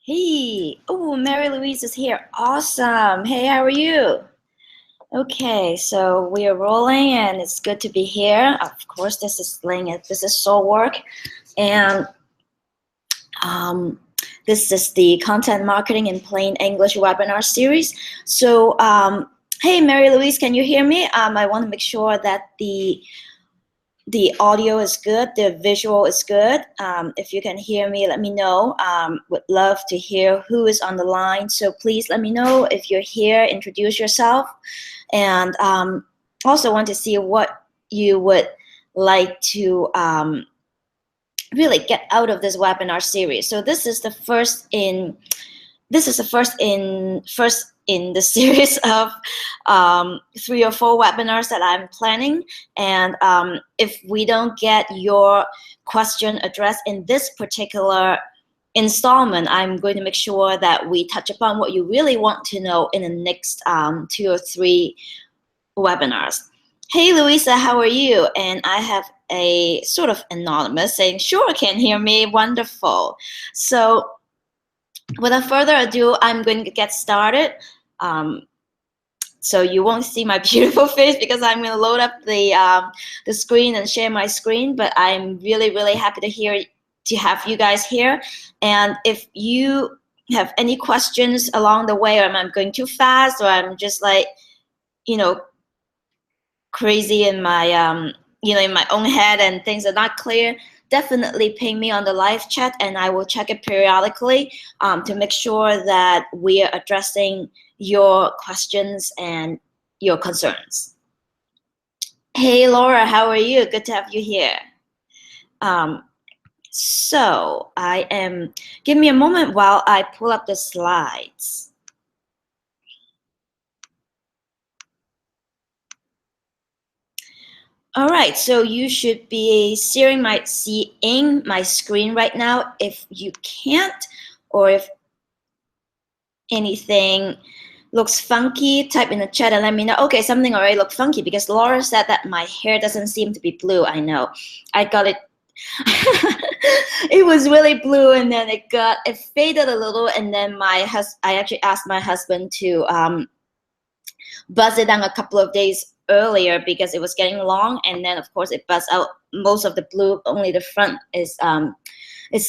Hey, oh, Mary Louise is here. Awesome. Hey, how are you? Okay, so we are rolling and it's good to be here. Of course, this is This is Soul Work. And um, this is the Content Marketing in Plain English webinar series. So, hey, Mary Louise, can you hear me? I want to make sure that the audio is good, the visual is good. If you can hear me, let me know. Would love to hear who is on the line. So please let me know if you're here, introduce yourself. And also want to see what you would like to really get out of this webinar series. So this is the first in the series of 3 or 4 webinars that I'm planning. And if we don't get your question addressed in this particular installment, I'm going to make sure that we touch upon what you really want to know in the next 2 or 3 webinars. Hey, Louisa, how are you? And I have a sort of anonymous saying, sure, can hear me, wonderful. So without further ado, I'm going to get started. So you won't see my beautiful face because I'm going to load up the screen and share my screen. But I'm really, really happy to have you guys here. And if you have any questions along the way, or I'm going too fast, or I'm just like, crazy in my in my own head and things are not clear, definitely ping me on the live chat and I will check it periodically to make sure that we are addressing your questions and your concerns. Hey, Laura, how are you? Good to have you here. So give me a moment while I pull up the slides. All right, so you should be seeing my screen right now. If you can't, or if anything looks funky, type in the chat and let me know. Okay, something already looked funky because Laura said that my hair doesn't seem to be blue. I know. I got it. It was really blue and then it faded a little, and then I actually asked my husband to buzz it down a couple of days earlier because it was getting long, and then of course it buzzed out most of the blue, only the front is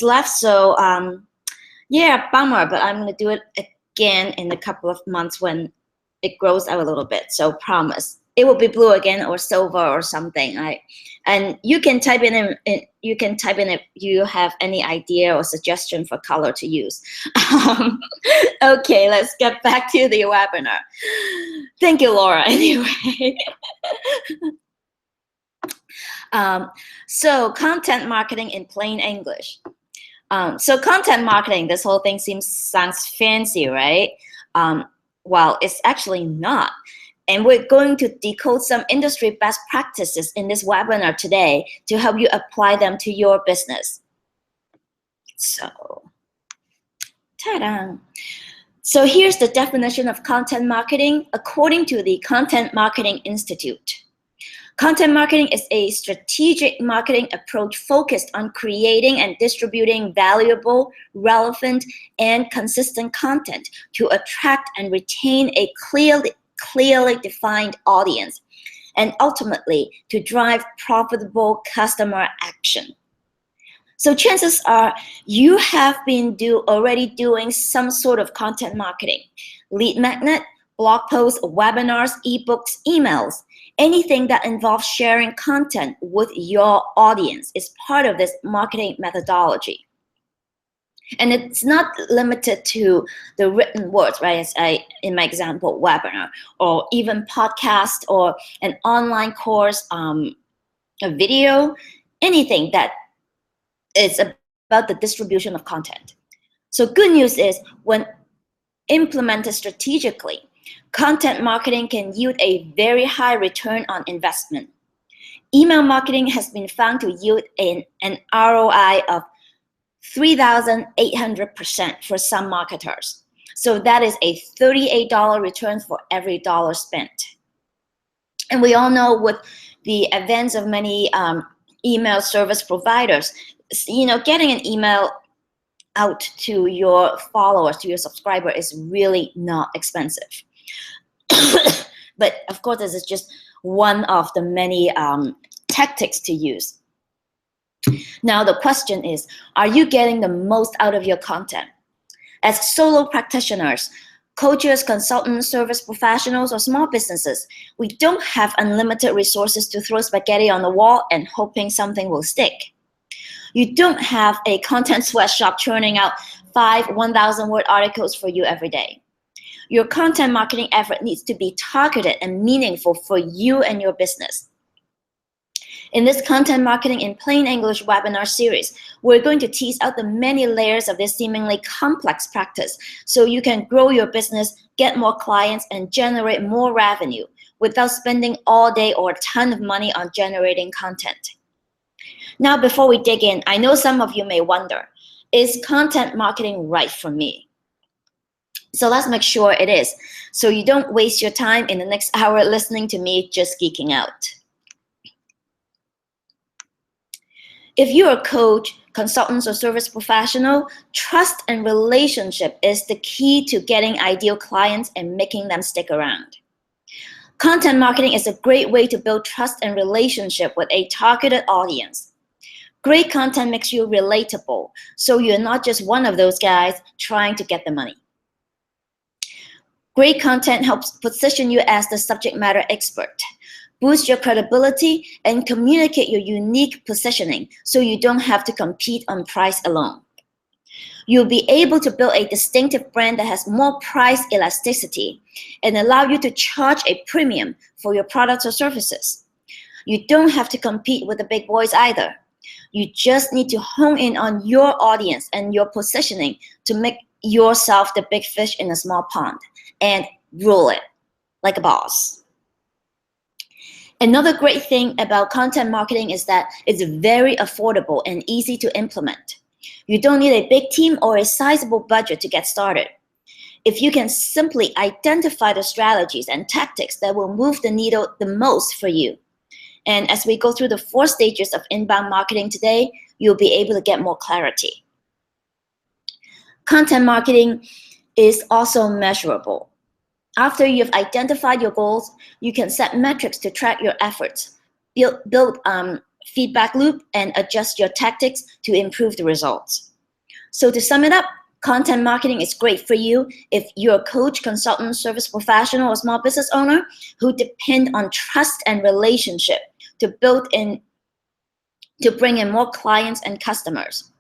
left. So yeah, bummer, but I'm gonna do it again in a couple of months when it grows out a little bit. So promise it will be blue again or silver or something. And you can type in if you have any idea or suggestion for color to use. Okay, let's get back to the webinar. Thank you, Laura. Anyway, so content marketing in plain English. So content marketing, this whole thing sounds fancy, right? Well, it's actually not. And we're going to decode some industry best practices in this webinar today to help you apply them to your business. So, ta-da! So here's the definition of content marketing according to the Content Marketing Institute. Content marketing is a strategic marketing approach focused on creating and distributing valuable, relevant, and consistent content to attract and retain a clearly defined audience, and ultimately to drive profitable customer action. So chances are you have been already doing some sort of content marketing: lead magnet, blog posts, webinars, ebooks, emails. Anything that involves sharing content with your audience is part of this marketing methodology. And it's not limited to the written words, right? As in my example, webinar, or even podcast, or an online course, a video, anything that is about the distribution of content. So good news is, when implemented strategically, content marketing can yield a very high return on investment. Email marketing has been found to yield an ROI of 3,800% for some marketers. So that is a $38 return for every dollar spent. And we all know, with the advance of many email service providers, getting an email out to your followers, to your subscriber, is really not expensive. But of course, this is just one of the many tactics to use. Now, the question is, are you getting the most out of your content? As solo practitioners, coaches, consultants, service professionals, or small businesses, we don't have unlimited resources to throw spaghetti on the wall and hoping something will stick. You don't have a content sweatshop churning out 5 1,000-word articles for you every day. Your content marketing effort needs to be targeted and meaningful for you and your business. In this Content Marketing in Plain English webinar series, we're going to tease out the many layers of this seemingly complex practice so you can grow your business, get more clients, and generate more revenue without spending all day or a ton of money on generating content. Now, before we dig in, I know some of you may wonder, is content marketing right for me? So let's make sure it is, so you don't waste your time in the next hour listening to me just geeking out. If you're a coach, consultant, or service professional, trust and relationship is the key to getting ideal clients and making them stick around. Content marketing is a great way to build trust and relationship with a targeted audience. Great content makes you relatable, so you're not just one of those guys trying to get the money. Great content helps position you as the subject matter expert, boost your credibility, and communicate your unique positioning so you don't have to compete on price alone. You'll be able to build a distinctive brand that has more price elasticity and allow you to charge a premium for your products or services. You don't have to compete with the big boys either. You just need to hone in on your audience and your positioning to make yourself the big fish in a small pond and rule it like a boss. Another great thing about content marketing is that it's very affordable and easy to implement. You don't need a big team or a sizable budget to get started. If you can simply identify the strategies and tactics that will move the needle the most for you. And as we go through the 4 stages of inbound marketing today, you'll be able to get more clarity. Content marketing is also measurable. After you've identified your goals, you can set metrics to track your efforts, build feedback loop, and adjust your tactics to improve the results. So to sum it up, content marketing is great for you if you're a coach, consultant, service professional, or small business owner who depend on trust and relationship to bring in more clients and customers.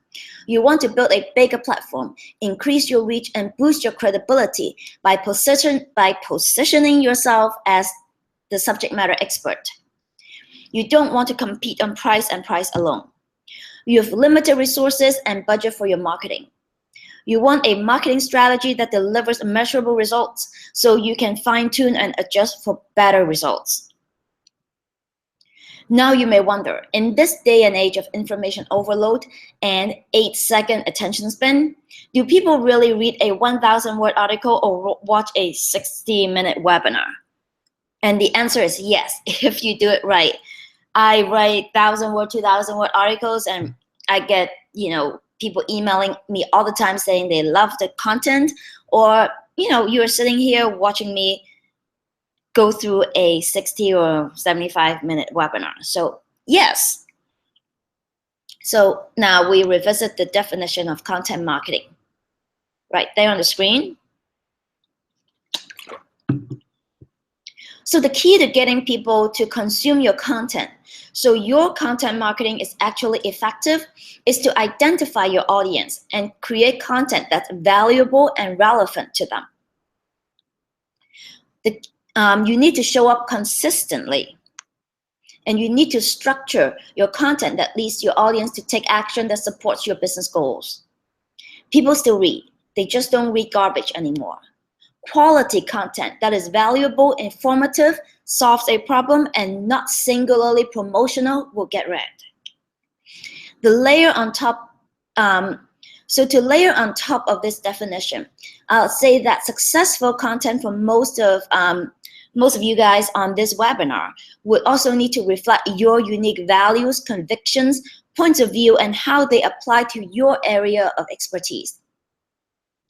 You want to build a bigger platform, increase your reach, and boost your credibility by positioning yourself as the subject matter expert. You don't want to compete on price and price alone. You have limited resources and budget for your marketing. You want a marketing strategy that delivers measurable results so you can fine-tune and adjust for better results. Now you may wonder, in this day and age of information overload and 8-second attention span, do people really read a 1,000-word article or watch a 60-minute webinar? And the answer is yes, if you do it right. I write 1,000-word, 2,000-word articles, and I get, people emailing me all the time saying they love the content, or, you're sitting here watching me go through a 60 or 75-minute webinar. So yes. So now we revisit the definition of content marketing. Right there on the screen. So the key to getting people to consume your content, so your content marketing is actually effective, is to identify your audience and create content that's valuable and relevant to them. You need to show up consistently, and you need to structure your content that leads your audience to take action that supports your business goals. People still read. They just don't read garbage anymore. Quality content that is valuable, informative, solves a problem, and not singularly promotional will get read. The layer on top, so to layer on top of this definition, I'll say that successful content for most most of you guys on this webinar would also need to reflect your unique values, convictions, points of view, and how they apply to your area of expertise.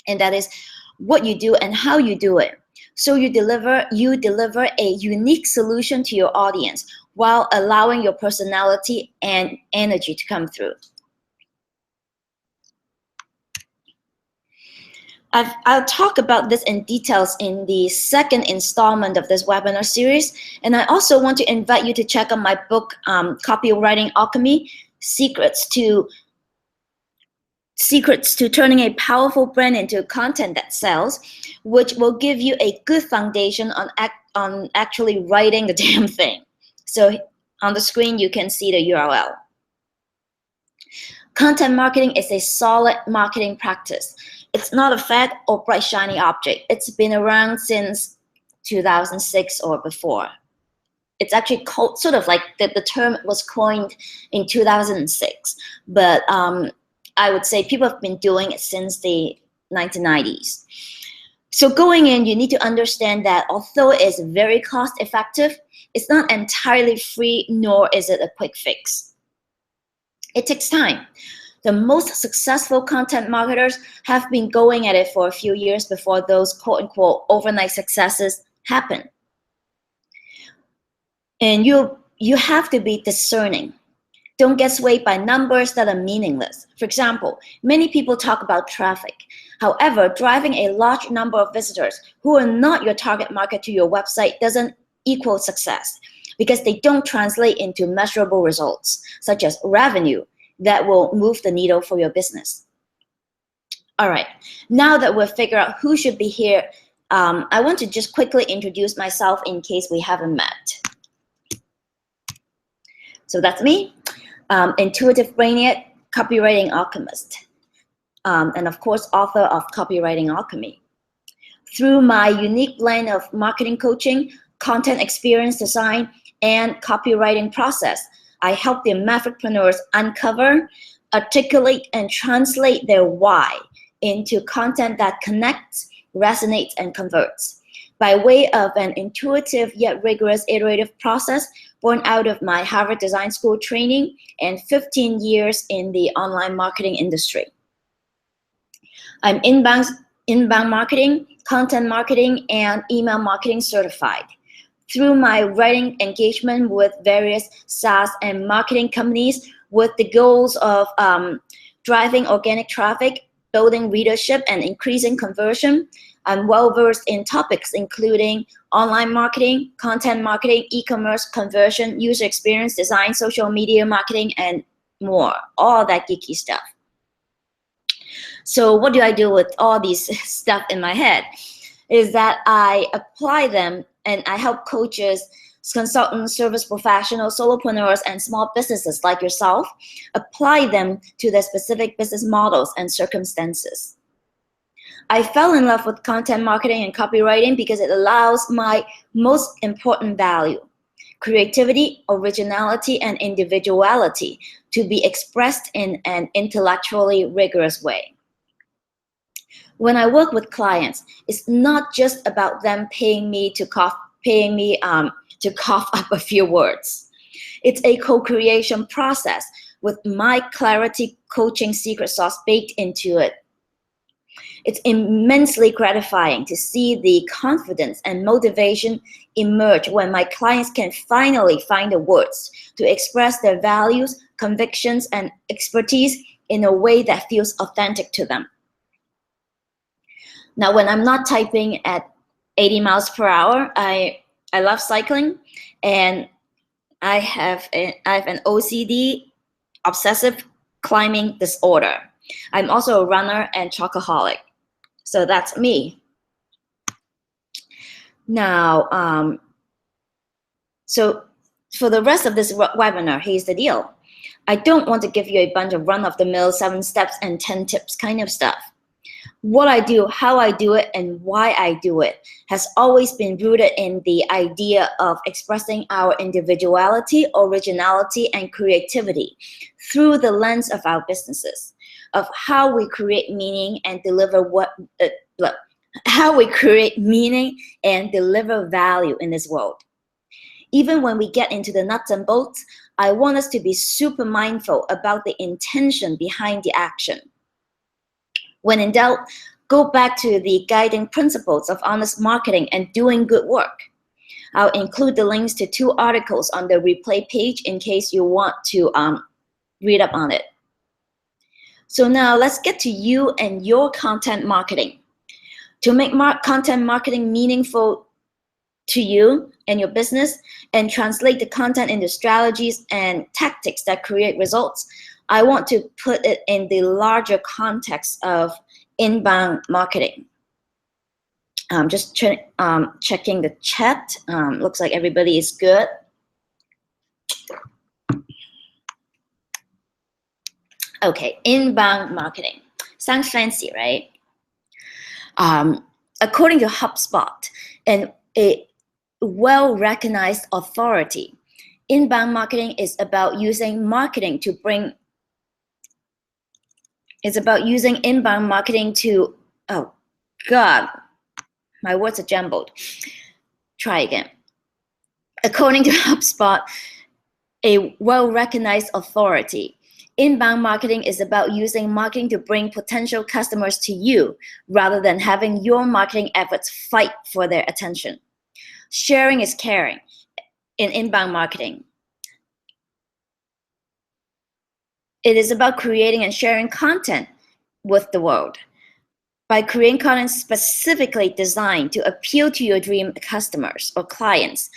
And that is what you do and how you do it. So you deliver a unique solution to your audience while allowing your personality and energy to come through. I'll talk about this in details in the second installment of this webinar series. And I also want to invite you to check out my book, Copywriting Alchemy, Secrets to Turning a Powerful Brand into Content That Sells, which will give you a good foundation on actually writing the damn thing. So on the screen, you can see the URL. Content marketing is a solid marketing practice. It's not a fad or bright shiny object. It's been around since 2006 or before. It's actually called, sort of like the term was coined in 2006, but I would say people have been doing it since the 1990s. So going in, you need to understand that although it is very cost effective, it's not entirely free, nor is it a quick fix. It takes time. The most successful content marketers have been going at it for a few years before those quote-unquote overnight successes happen. And you have to be discerning. Don't get swayed by numbers that are meaningless. For example, many people talk about traffic. However, driving a large number of visitors who are not your target market to your website doesn't equal success because they don't translate into measurable results, such as revenue, that will move the needle for your business. All right, now that we've figured out who should be here, I want to just quickly introduce myself in case we haven't met. So that's me, intuitive brainiac, copywriting alchemist, and of course, author of Copywriting Alchemy. Through my unique blend of marketing coaching, content experience design, and copywriting process, I help the mavericpreneurs uncover, articulate, and translate their why into content that connects, resonates, and converts by way of an intuitive yet rigorous iterative process born out of my Harvard Design School training and 15 years in the online marketing industry. I'm inbound marketing, content marketing, and email marketing certified. Through my writing engagement with various SaaS and marketing companies with the goals of driving organic traffic, building readership, and increasing conversion, I'm well-versed in topics including online marketing, content marketing, e-commerce, conversion, user experience design, social media marketing, and more, all that geeky stuff. So what do I do with all these stuff in my head? Is that I apply them and I help coaches, consultants, service professionals, solopreneurs, and small businesses like yourself apply them to their specific business models and circumstances. I fell in love with content marketing and copywriting because it allows my most important value, creativity, originality, and individuality, to be expressed in an intellectually rigorous way. When I work with clients, it's not just about them paying me to cough up a few words. It's a co-creation process with my clarity coaching secret sauce baked into it. It's immensely gratifying to see the confidence and motivation emerge when my clients can finally find the words to express their values, convictions, and expertise in a way that feels authentic to them. Now, when I'm not typing at 80 miles per hour, I love cycling, and I have an OCD, obsessive climbing disorder. I'm also a runner and chocoholic. So that's me. Now, so for the rest of this webinar, here's the deal. I don't want to give you a bunch of run-of-the-mill 7 steps and 10 tips kind of stuff. What I do, how I do it, and why I do it has always been rooted in the idea of expressing our individuality, originality, and creativity through the lens of our businesses, of how we create meaning and deliver how we create meaning and deliver value in this world. Even when we get into the nuts and bolts, I want us to be super mindful about the intention behind the action. When in doubt, go back to the guiding principles of honest marketing and doing good work. I'll include the links to 2 articles on the replay page in case you want to read up on it. So now let's get to you and your content marketing. To make content marketing meaningful to you and your business and translate the content into strategies and tactics that create results, I want to put it in the larger context of inbound marketing. Just checking the chat. Looks like everybody is good. Okay, inbound marketing. Sounds fancy, right? According to HubSpot, and a well-recognized authority, inbound marketing is about using marketing to bring. It's about using inbound marketing to. Oh, God, my words are jumbled. Try again. According to HubSpot, a well-recognized authority, inbound marketing is about using marketing to bring potential customers to you rather than having your marketing efforts fight for their attention. Sharing is caring in inbound marketing. It is about creating and sharing content with the world. By creating content specifically designed to appeal to your dream customers or clients,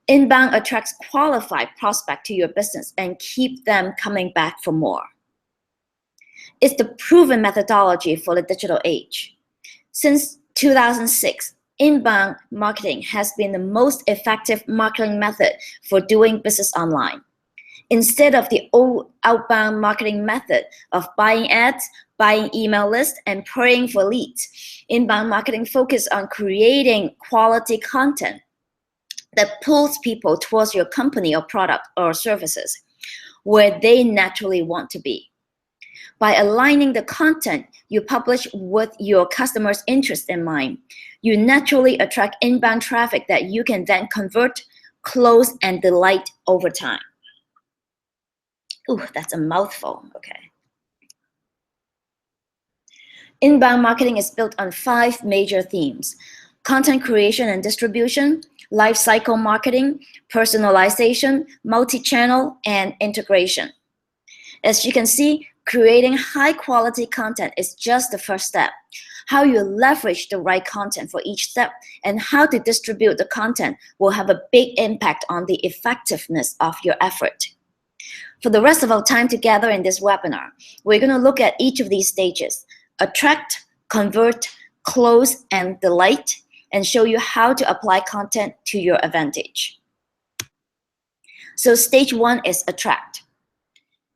inbound attracts qualified prospects to your business and keep them coming back for more. It's the proven methodology for the digital age. Since 2006, inbound marketing has been the most effective marketing method for doing business online. Instead of the old outbound marketing method of buying ads, buying email lists, and praying for leads, inbound marketing focuses on creating quality content that pulls people towards your company or product or services where they naturally want to be. By aligning the content you publish with your customers' interest in mind, you naturally attract inbound traffic that you can then convert, close, and delight over time. Ooh, that's a mouthful. Okay. Inbound marketing is built on 5 major themes: content creation and distribution, life cycle marketing, personalization, multi-channel, and integration. As you can see, creating high-quality content is just the first step. How you leverage the right content for each step and how to distribute the content will have a big impact on the effectiveness of your effort. For the rest of our time together in this webinar, we're going to look at each of these stages: attract, convert, close, and delight, and show you how to apply content to your advantage. So stage 1 is attract.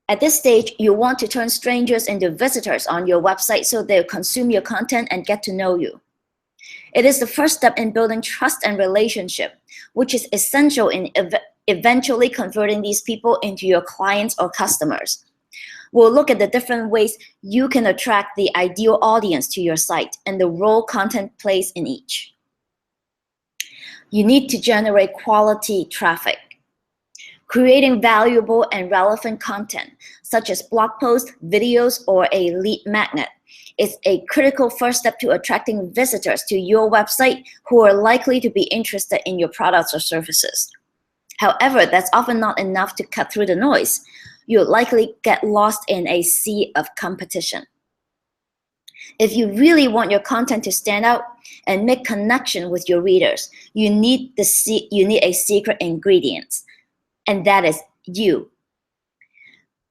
At this stage, you want to turn strangers into visitors on your website so they'll consume your content and get to know you. It is the first step in building trust and relationship, which is essential in eventually converting these people into your clients or customers. We'll look at the different ways you can attract the ideal audience to your site and the role content plays in each. You need to generate quality traffic. Creating valuable and relevant content, such as blog posts, videos, or a lead magnet, is a critical first step to attracting visitors to your website who are likely to be interested in your products or services. However, that's often not enough to cut through the noise. You'll likely get lost in a sea of competition. If you really want your content to stand out and make connection with your readers, you need a secret ingredient, and that is you.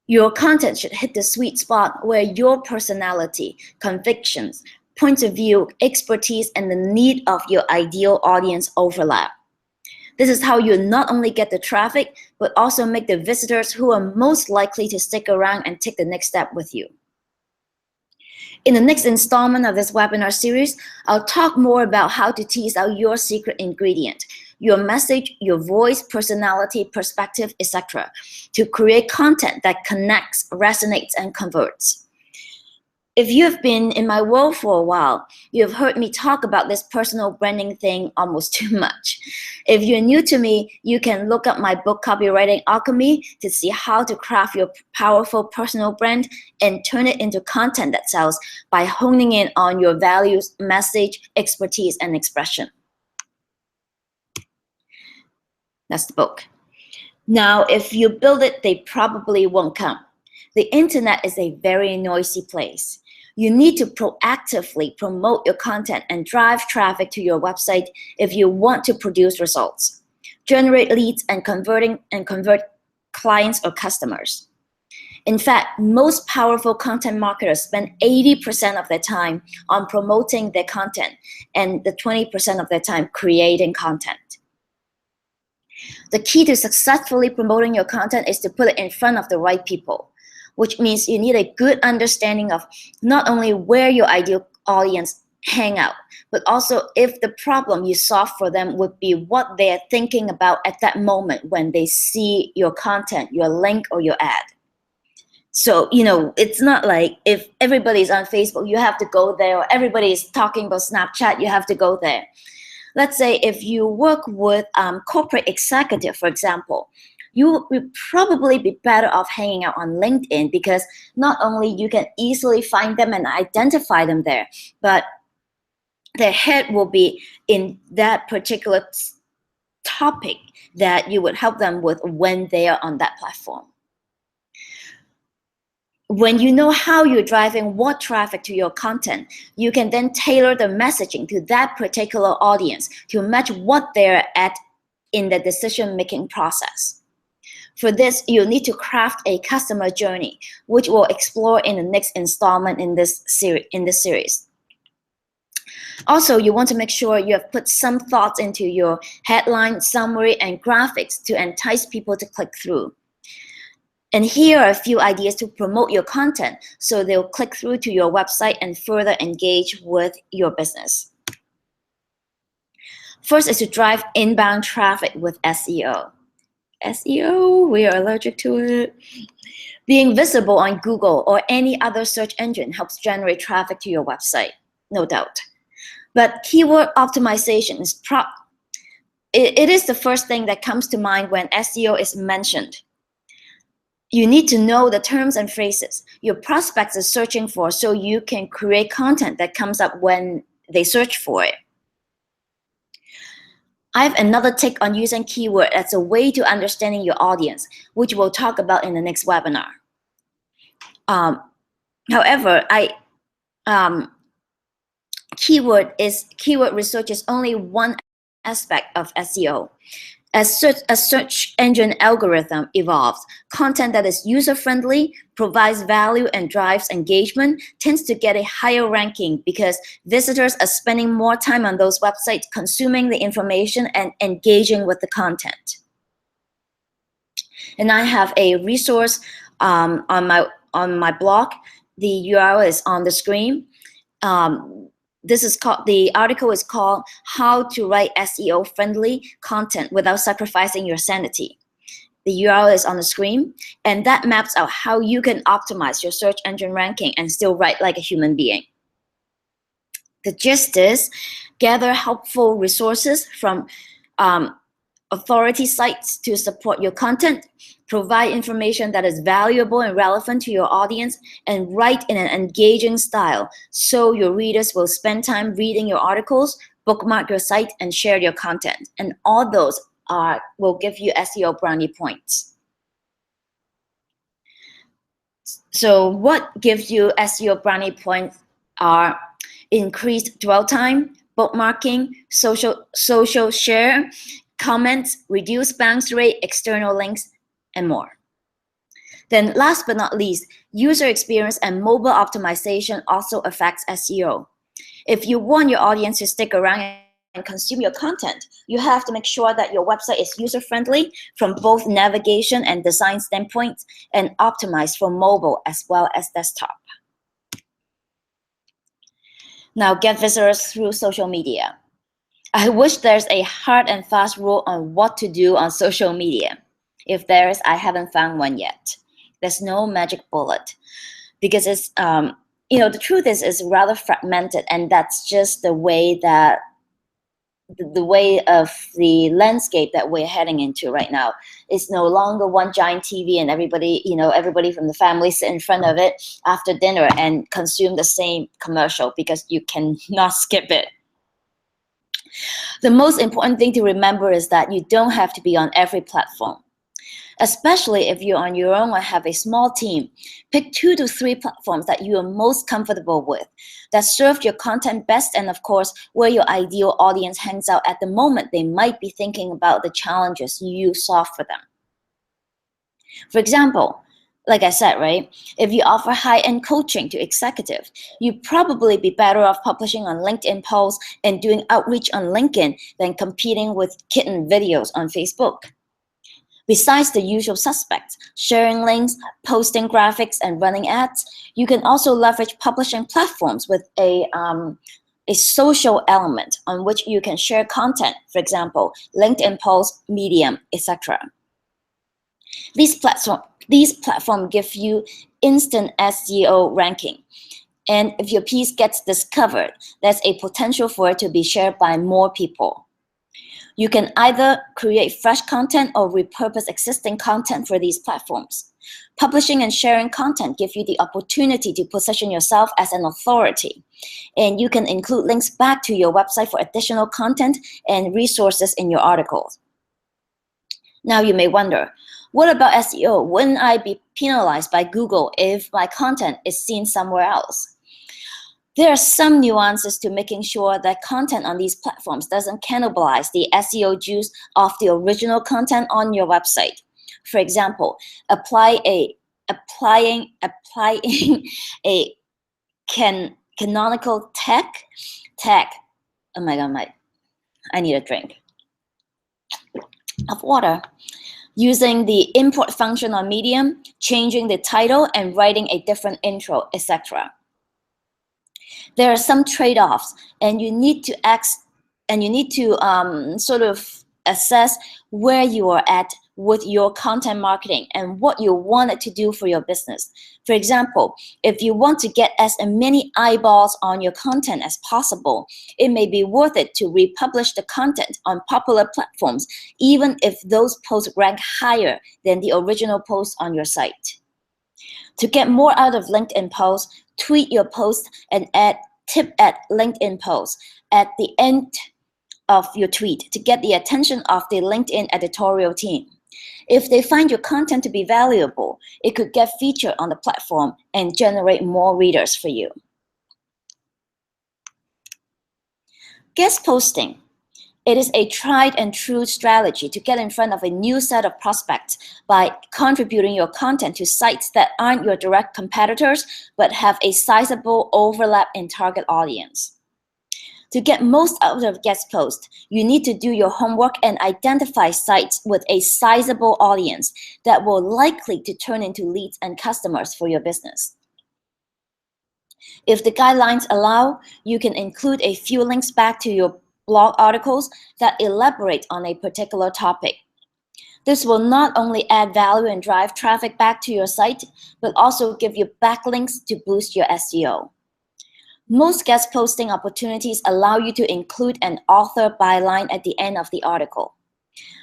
Your content should hit the sweet spot where your personality, convictions, points of view, expertise, and the need of your ideal audience overlap. This is how you not only get the traffic, but also make the visitors who are most likely to stick around and take the next step with you. In the next installment of this webinar series, I'll talk more about how to tease out your secret ingredient, your message, your voice, personality, perspective, etc., to create content that connects, resonates, and converts. If you have been in my world for a while, you have heard me talk about this personal branding thing almost too much. If you're new to me, you can look up my book, Copywriting Alchemy, to see how to craft your powerful personal brand and turn it into content that sells by honing in on your values, message, expertise, and expression. That's the book. Now, if you build it, they probably won't come. The internet is a very noisy place. You need to proactively promote your content and drive traffic to your website if you want to produce results, generate leads, and convert clients or customers. In fact, most powerful content marketers spend 80% of their time on promoting their content and the 20% of their time creating content. The key to successfully promoting your content is to put it in front of the right people, which means you need a good understanding of not only where your ideal audience hang out, but also if the problem you solve for them would be what they're thinking about at that moment when they see your content, your link, or your ad. So, it's not like if everybody's on Facebook, you have to go there, or everybody's talking about Snapchat, you have to go there. Let's say if you work with corporate executive, for example, you will probably be better off hanging out on LinkedIn because not only you can easily find them and identify them there, but their head will be in that particular topic that you would help them with when they are on that platform. When you know how you're driving what traffic to your content, you can then tailor the messaging to that particular audience to match what they're at in the decision-making process. For this, you'll need to craft a customer journey, which we'll explore in the next installment in this series. Also, you want to make sure you have put some thoughts into your headline, summary, and graphics to entice people to click through. And here are a few ideas to promote your content so they'll click through to your website and further engage with your business. First is to drive inbound traffic with SEO. SEO, we are allergic to it. Being visible on Google or any other search engine helps generate traffic to your website, no doubt. But keyword optimization is it is the first thing that comes to mind when SEO is mentioned. You need to know the terms and phrases your prospects are searching for so you can create content that comes up when they search for it. I have another take on using keyword as a way to understanding your audience, which we'll talk about in the next webinar. However, keyword research is only one aspect of SEO. As search engine algorithm evolves, content that is user-friendly, provides value, and drives engagement tends to get a higher ranking because visitors are spending more time on those websites consuming the information and engaging with the content. And I have a resource on my blog. The URL is on the screen. The article is called How to Write SEO-Friendly Content Without Sacrificing Your Sanity. The URL is on the screen, and that maps out how you can optimize your search engine ranking and still write like a human being. The gist is, gather helpful resources from authority sites to support your content, provide information that is valuable and relevant to your audience, and write in an engaging style so your readers will spend time reading your articles, bookmark your site, and share your content. And all those will give you SEO brownie points. So what gives you SEO brownie points are increased dwell time, bookmarking, social share, comments, reduced bounce rate, external links, and more. Then last but not least, user experience and mobile optimization also affects SEO. If you want your audience to stick around and consume your content, you have to make sure that your website is user-friendly from both navigation and design standpoints and optimized for mobile as well as desktop. Now get visitors through social media. I wish there's a hard and fast rule on what to do on social media. If there is, I haven't found one yet. There's no magic bullet because the truth is rather fragmented, and that's just the way that the way of the landscape that we're heading into right now. It's no longer one giant TV and everybody from the family sit in front of it after dinner and consume the same commercial, because you cannot skip it. The most important thing to remember is that you don't have to be on every platform. Especially if you're on your own or have a small team, pick 2 to 3 platforms that you are most comfortable with, that serve your content best, and of course, where your ideal audience hangs out at the moment they might be thinking about the challenges you solve for them. For example, like I said, right, if you offer high-end coaching to executives, you'd probably be better off publishing on LinkedIn posts and doing outreach on LinkedIn than competing with kitten videos on Facebook. Besides the usual suspects, sharing links, posting graphics, and running ads, you can also leverage publishing platforms with a social element on which you can share content, for example, LinkedIn posts, Medium, etc. These platforms give you instant SEO ranking. And if your piece gets discovered, there's a potential for it to be shared by more people. You can either create fresh content or repurpose existing content for these platforms. Publishing and sharing content give you the opportunity to position yourself as an authority. And you can include links back to your website for additional content and resources in your articles. Now you may wonder, what about SEO? Wouldn't I be penalized by Google if my content is seen somewhere else? There are some nuances to making sure that content on these platforms doesn't cannibalize the SEO juice of the original content on your website. For example, applying a canonical tag. Oh my God, I need a drink of water. Using the import function on Medium, changing the title and writing a different intro, etc. There are some trade-offs, and you need to sort of assess where you are at with your content marketing and what you want it to do for your business. For example, if you want to get as many eyeballs on your content as possible, it may be worth it to republish the content on popular platforms, even if those posts rank higher than the original post on your site. To get more out of LinkedIn posts, tweet your post and add tip at LinkedIn posts at the end of your tweet to get the attention of the LinkedIn editorial team. If they find your content to be valuable, it could get featured on the platform and generate more readers for you. Guest posting. It is a tried and true strategy to get in front of a new set of prospects by contributing your content to sites that aren't your direct competitors but have a sizable overlap in target audience. To get most out of guest posts, you need to do your homework and identify sites with a sizable audience that will likely to turn into leads and customers for your business. If the guidelines allow, you can include a few links back to your blog articles that elaborate on a particular topic. This will not only add value and drive traffic back to your site, but also give you backlinks to boost your SEO. Most guest posting opportunities allow you to include an author byline at the end of the article.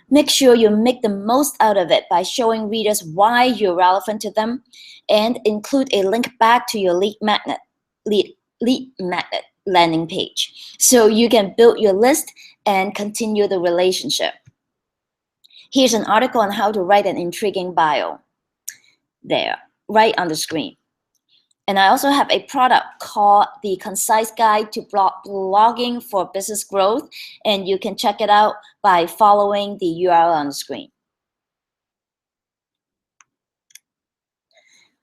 Make sure you make the most out of it by showing readers why you're relevant to them, and include a link back to your lead magnet landing page so you can build your list and continue the relationship. Here's an article on how to write an intriguing bio. There, right on the screen. And I also have a product called the Concise Guide to Blogging for Business Growth, and you can check it out by following the URL on the screen.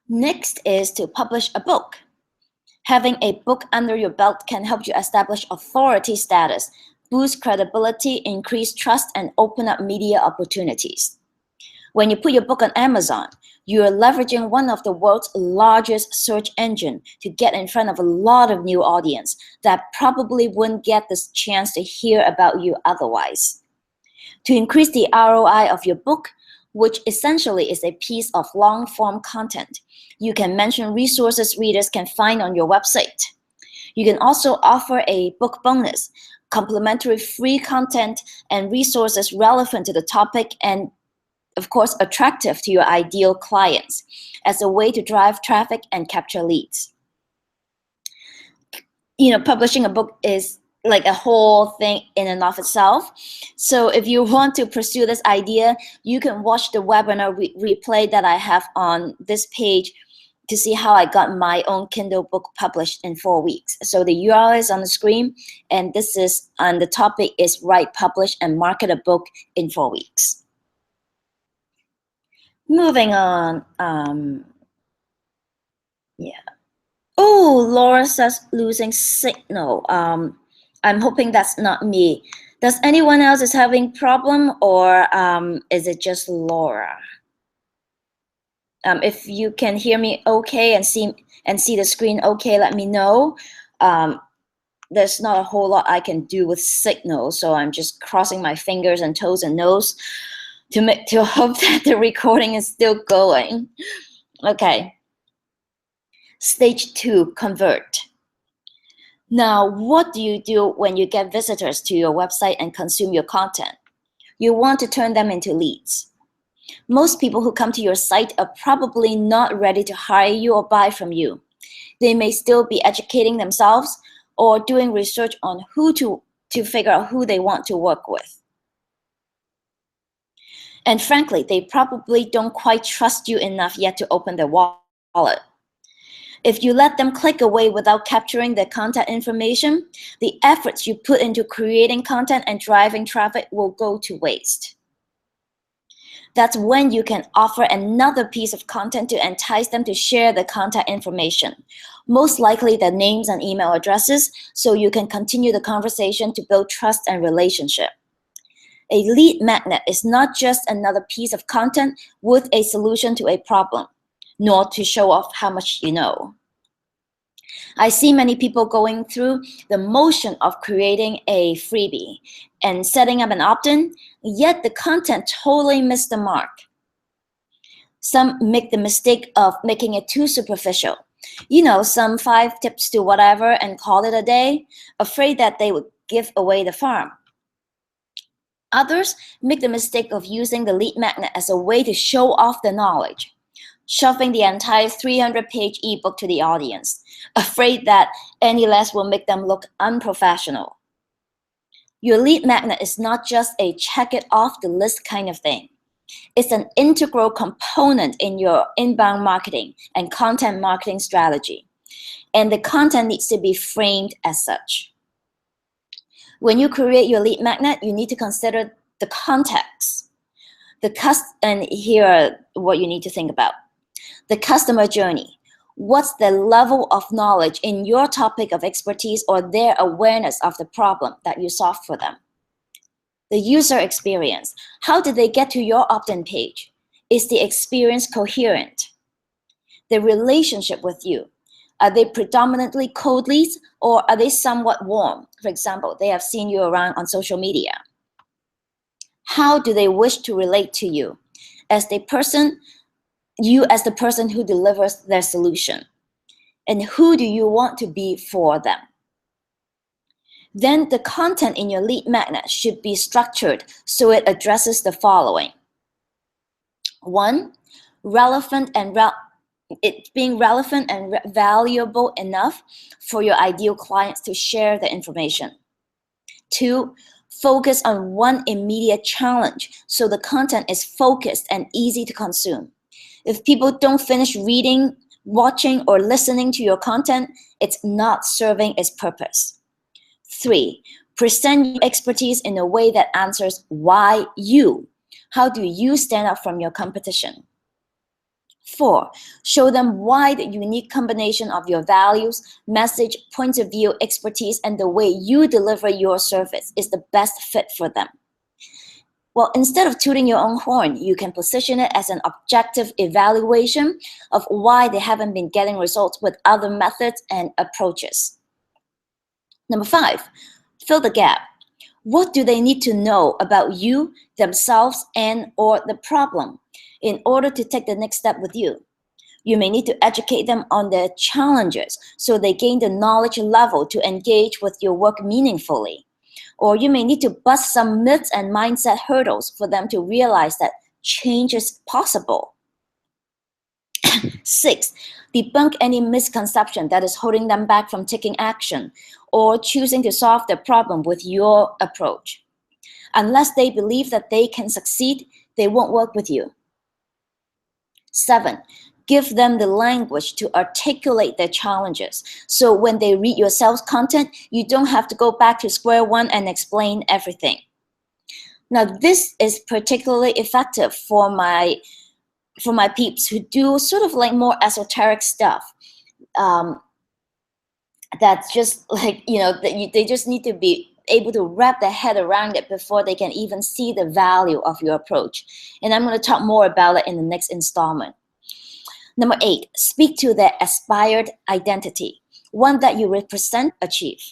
Next is to publish a book. Having a book under your belt can help you establish authority status, boost credibility, increase trust, and open up media opportunities. When you put your book on Amazon, you are leveraging one of the world's largest search engine to get in front of a lot of new audience that probably wouldn't get this chance to hear about you otherwise. To increase the ROI of your book, which essentially is a piece of long-form content. You can mention resources readers can find on your website. You can also offer a book bonus, complimentary free content and resources relevant to the topic and, of course, attractive to your ideal clients as a way to drive traffic and capture leads. Publishing a book is like a whole thing in and of itself. So if you want to pursue this idea, you can watch the webinar replay that I have on this page to see how I got my own Kindle book published in 4 weeks. So the URL is on the screen, and the topic is write, publish, and market a book in 4 weeks. Moving on. Oh, Laura says losing signal. I'm hoping that's not me. Does anyone else is having problem, or is it just Laura? If you can hear me okay and see the screen okay, let me know. There's not a whole lot I can do with signal, so I'm just crossing my fingers and toes and nose to hope that the recording is still going. Okay. Stage 2, convert. Now, what do you do when you get visitors to your website and consume your content? You want to turn them into leads. Most people who come to your site are probably not ready to hire you or buy from you. They may still be educating themselves or doing research on who to figure out who they want to work with. And frankly, they probably don't quite trust you enough yet to open their wallet. If you let them click away without capturing their contact information, the efforts you put into creating content and driving traffic will go to waste. That's when you can offer another piece of content to entice them to share the contact information, most likely their names and email addresses, so you can continue the conversation to build trust and relationship. A lead magnet is not just another piece of content with a solution to a problem, nor to show off how much you know. I see many people going through the motion of creating a freebie and setting up an opt-in, yet the content totally missed the mark. Some make the mistake of making it too superficial. Some 5 tips to whatever and call it a day, afraid that they would give away the farm. Others make the mistake of using the lead magnet as a way to show off the knowledge, shoving the entire 300-page ebook to the audience, afraid that any less will make them look unprofessional. Your lead magnet is not just a check it off the list kind of thing. It's an integral component in your inbound marketing and content marketing strategy, and the content needs to be framed as such. When you create your lead magnet, you need to consider the context. And here are what you need to think about. The customer journey. What's the level of knowledge in your topic of expertise or their awareness of the problem that you solve for them? The user experience. How did they get to your opt-in page? Is the experience coherent? The relationship with you. Are they predominantly cold leads or are they somewhat warm? For example, they have seen you around on social media. How do they wish to relate to you as the person who delivers their solution? And who do you want to be for them? Then the content in your lead magnet should be structured so it addresses the following. 1, being relevant and valuable enough for your ideal clients to share the information. 2, focus on one immediate challenge so the content is focused and easy to consume. If people don't finish reading, watching, or listening to your content, it's not serving its purpose. 3, present your expertise in a way that answers why you. How do you stand out from your competition? 4, show them why the unique combination of your values, message, point of view, expertise, and the way you deliver your service is the best fit for them. Well, instead of tooting your own horn, you can position it as an objective evaluation of why they haven't been getting results with other methods and approaches. Number 5, fill the gap. What do they need to know about you, themselves, and or the problem in order to take the next step with you? You may need to educate them on their challenges so they gain the knowledge level to engage with your work meaningfully. Or you may need to bust some myths and mindset hurdles for them to realize that change is possible. 6, debunk any misconception that is holding them back from taking action or choosing to solve the problem with your approach. Unless they believe that they can succeed, they won't work with you. 7, give them the language to articulate their challenges. So when they read your sales content, you don't have to go back to square one and explain everything. Now, this is particularly effective for my peeps who do sort of like more esoteric stuff. That's just like, they just need to be able to wrap their head around it before they can even see the value of your approach. And I'm going to talk more about it in the next installment. Number 8, speak to their aspired identity, one that you represent, achieve.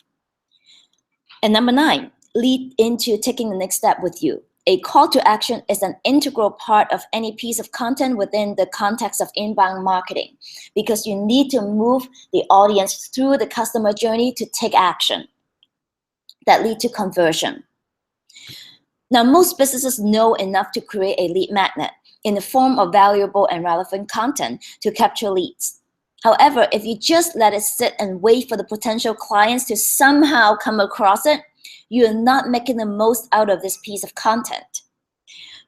And number 9, lead into taking the next step with you. A call to action is an integral part of any piece of content within the context of inbound marketing, because you need to move the audience through the customer journey to take action that lead to conversion. Now, most businesses know enough to create a lead magnet in the form of valuable and relevant content to capture leads. However, if you just let it sit and wait for the potential clients to somehow come across it, you are not making the most out of this piece of content.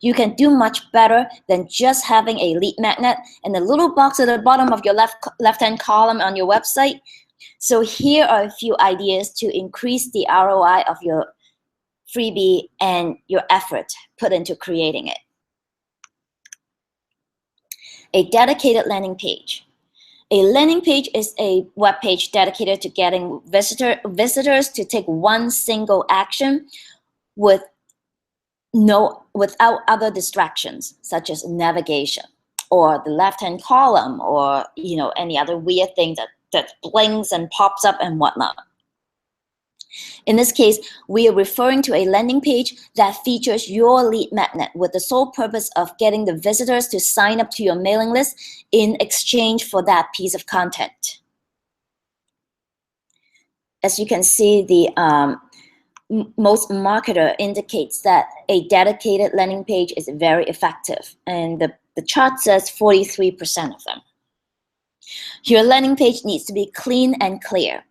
You can do much better than just having a lead magnet and a little box at the bottom of your left-hand column on your website. So here are a few ideas to increase the ROI of your freebie and your effort put into creating it. A dedicated landing page. A landing page is a web page dedicated to getting visitors to take one single action without other distractions, such as navigation or the left-hand column or any other weird thing that blinks and pops up and whatnot. In this case, we are referring to a landing page that features your lead magnet with the sole purpose of getting the visitors to sign up to your mailing list in exchange for that piece of content. As you can see, the most marketer indicates that a dedicated landing page is very effective, and the chart says 43% of them. Your landing page needs to be clean and clear.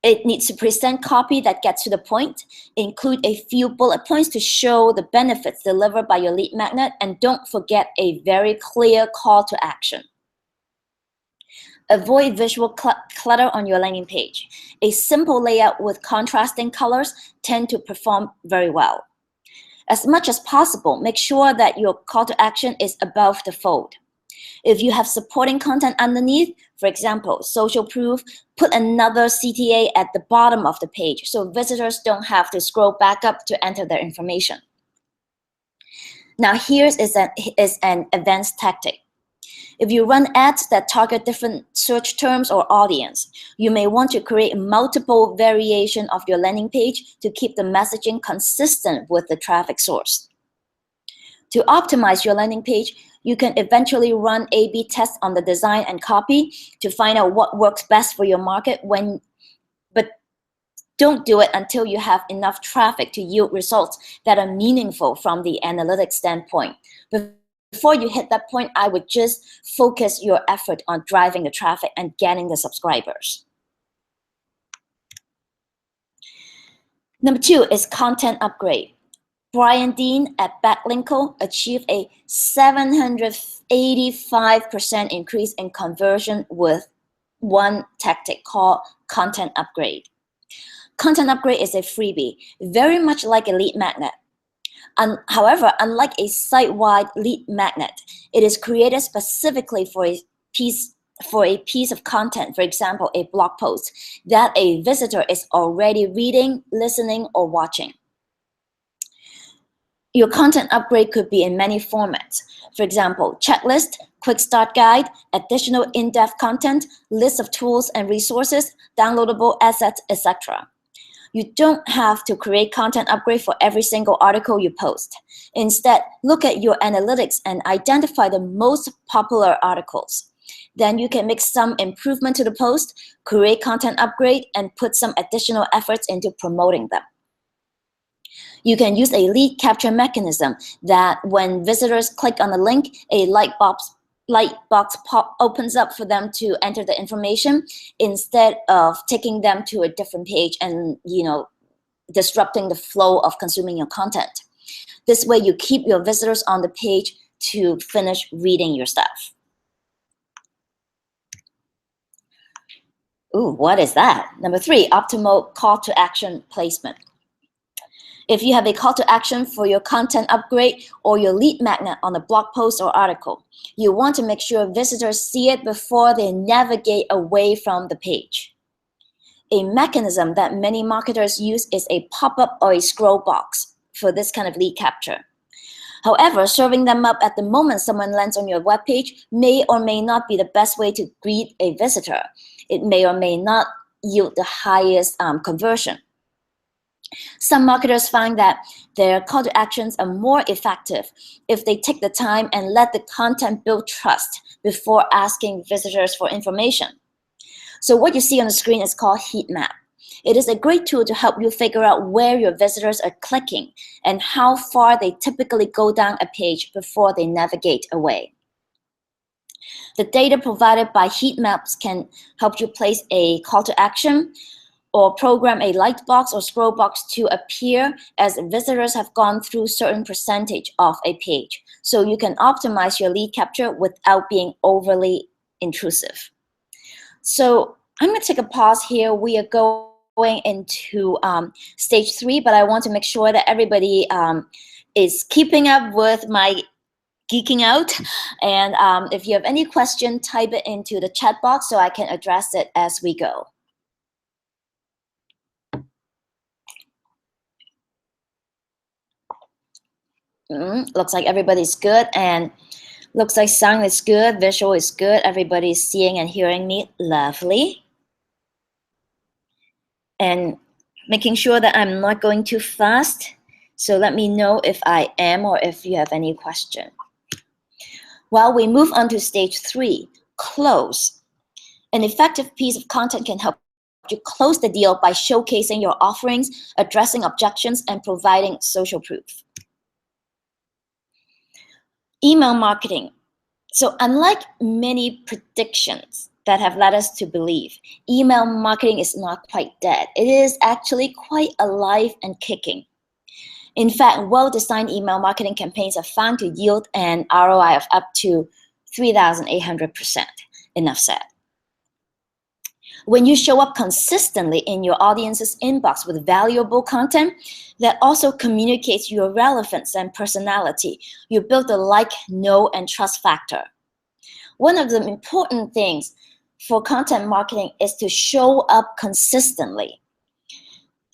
It needs to present copy that gets to the point, include a few bullet points to show the benefits delivered by your lead magnet, and don't forget a very clear call to action. Avoid visual clutter on your landing page. A simple layout with contrasting colors tend to perform very well. As much as possible, make sure that your call to action is above the fold. If you have supporting content underneath, for example, social proof, put another CTA at the bottom of the page so visitors don't have to scroll back up to enter their information. Now, here is an advanced tactic. If you run ads that target different search terms or audience, you may want to create multiple variations of your landing page to keep the messaging consistent with the traffic source. To optimize your landing page, you can eventually run A/B tests on the design and copy to find out what works best for your market, but don't do it until you have enough traffic to yield results that are meaningful from the analytics standpoint. Before you hit that point, I would just focus your effort on driving the traffic and getting the subscribers. Number 2 is content upgrade. Brian Dean at Backlinko achieved a 785% increase in conversion with one tactic called content upgrade. Content upgrade is a freebie, very much like a lead magnet. However, unlike a site-wide lead magnet, it is created specifically for a piece of content, for example, a blog post that a visitor is already reading, listening, or watching. Your content upgrade could be in many formats. For example, checklist, quick start guide, additional in-depth content, list of tools and resources, downloadable assets, etc. You don't have to create content upgrade for every single article you post. Instead, look at your analytics and identify the most popular articles. Then you can make some improvement to the post, create content upgrade, and put some additional efforts into promoting them. You can use a lead capture mechanism that when visitors click on the link, a light box opens up for them to enter the information instead of taking them to a different page and disrupting the flow of consuming your content. This way you keep your visitors on the page to finish reading your stuff. Ooh, what is that? Number 3, optimal call to action placement. If you have a call to action for your content upgrade or your lead magnet on a blog post or article, you want to make sure visitors see it before they navigate away from the page. A mechanism that many marketers use is a pop-up or a scroll box for this kind of lead capture. However, serving them up at the moment someone lands on your webpage may or may not be the best way to greet a visitor. It may or may not yield the highest conversion. Some marketers find that their call to actions are more effective if they take the time and let the content build trust before asking visitors for information. So what you see on the screen is called heat map. It is a great tool to help you figure out where your visitors are clicking and how far they typically go down a page before they navigate away. The data provided by heat maps can help you place a call to action or program a light box or scroll box to appear as visitors have gone through a certain percentage of a page. So you can optimize your lead capture without being overly intrusive. So I'm going to take a pause here. We are going into stage 3, but I want to make sure that everybody is keeping up with my geeking out. And if you have any question, type it into the chat box so I can address it as we go. Looks like everybody's good, and looks like sound is good, visual is good, everybody's seeing and hearing me. Lovely. And making sure that I'm not going too fast. So let me know if I am or if you have any question. While we move on to stage 3, close. An effective piece of content can help you close the deal by showcasing your offerings, addressing objections, and providing social proof. Email marketing. So unlike many predictions that have led us to believe, email marketing is not quite dead. It is actually quite alive and kicking. In fact, well-designed email marketing campaigns are found to yield an ROI of up to 3,800%. Enough said. When you show up consistently in your audience's inbox with valuable content that also communicates your relevance and personality, you build the like, know, and trust factor. One of the important things for content marketing is to show up consistently.